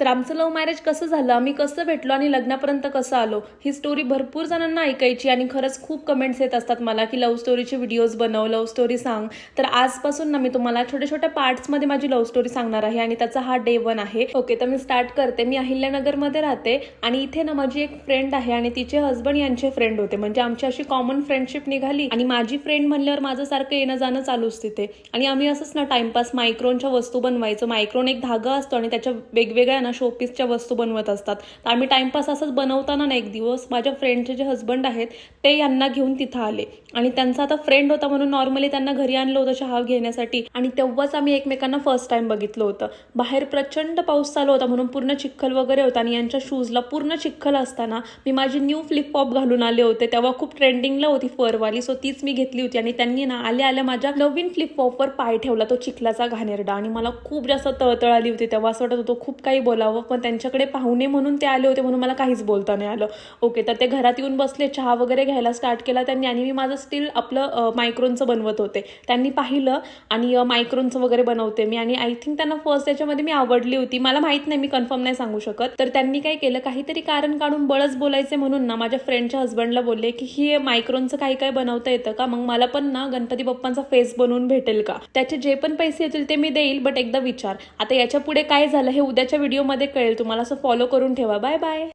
तर आमचं love marriage कसं झालं, आम्ही कसं भेटलो आणि लग्नापर्यंत कसं आलो, ही स्टोरी भरपूर जणांना ऐकायची आणि खरंच खूप कमेंट्स येत असतात मला की लव्ह स्टोरीचे व्हिडिओज बनव, लव्ह स्टोरी सांग. तर आजपासून ना मी तुम्हाला छोट्या छोट्या पार्ट्समध्ये माझी लव्ह स्टोरी सांगणार आहे आणि त्याचा हा डे 1 आहे. ओके, तर मी स्टार्ट करते. मी अहिल्यानगरमध्ये राहते आणि इथे ना माझी एक फ्रेंड आहे आणि तिचे हसबंड यांचे फ्रेंड होते. म्हणजे आमची अशी कॉमन फ्रेंडशिप निघाली आणि माझी फ्रेंड म्हणल्यावर माझं सारखं येणं जाणं चालूच तिथे. आणि आम्ही असंच ना टाइमपास मायक्रोनच्या वस्तू बनवायचो. मायक्रोन एक धागा असतो आणि त्याच्या वेगवेगळ्या ना शोपीसच्या वस्तू बनवत असतात. तर आम्ही टाइमपास असंच बनवताना ना एक दिवस माझ्या फ्रेंडचे जे हसबंड आहेत ते यांना घेऊन तिथं आले आणि त्यांचा आता फ्रेंड होता म्हणून नॉर्मली त्यांना घरी आणलं होतं चहा घेण्यासाठी. आणि तेव्हाच आम्ही एकमेकांना फर्स्ट टाइम बघितलं होतं. बाहेर प्रचंड पाऊस चालू होता म्हणून पूर्ण चिखल वगैरे होता आणि यांच्या शूजला पूर्ण चिखल असताना मी माझी न्यू फ्लिप फ्लॉप घालून आले होते. तेव्हा खूप ट्रेंडिंगला होती फरवाली, सो तीच मी घेतली होती आणि त्यांनी ना आल्या आल्या माझ्या नवीन फ्लिप फ्लॉपवर पाय ठेवला, तो चिखलाचा घाणेरडा. आणि मला खूप जास्त तळतळ आली होती. तेव्हा असं वाटत होतं खूप काही बोलावं, पण त्यांच्याकडे पाहुणे म्हणून ते आले होते म्हणून मला काहीच बोलता नाही आलं. ओके, तर ते घरात येऊन बसले, चहा वगैरे घ्यायला स्टार्ट केला त्यांनी आणि मी माझं स्टील आपलं मायक्रोनचं बनवत होते. त्यांनी पाहिलं आणि मायक्रोनचं वगैरे बनवते मी आणि आय थिंक त्यांना फर्स्ट त्याच्यामध्ये मी आवडली होती. मला माहित नाही, मी कन्फर्म नाही सांगू शकत. तर त्यांनी काय केलं, काहीतरी कारण काढून बळच बोलायचे म्हणून ना माझ्या फ्रेंडच्या हसबंडला बोलले की ही मायक्रोनचं काही काय बनवता येतं का, मग मला पण ना गणपती बाप्पांचा फेस बनवून भेटेल का, त्याचे जे पण पैसे येतील ते मी देईल, बट एकदा विचार. आता याच्या पुढे काय झालं हे उद्याच्या व्हिडिओमध्ये कळेल तुम्हाला, असं फॉलो करून ठेवा. Bye bye.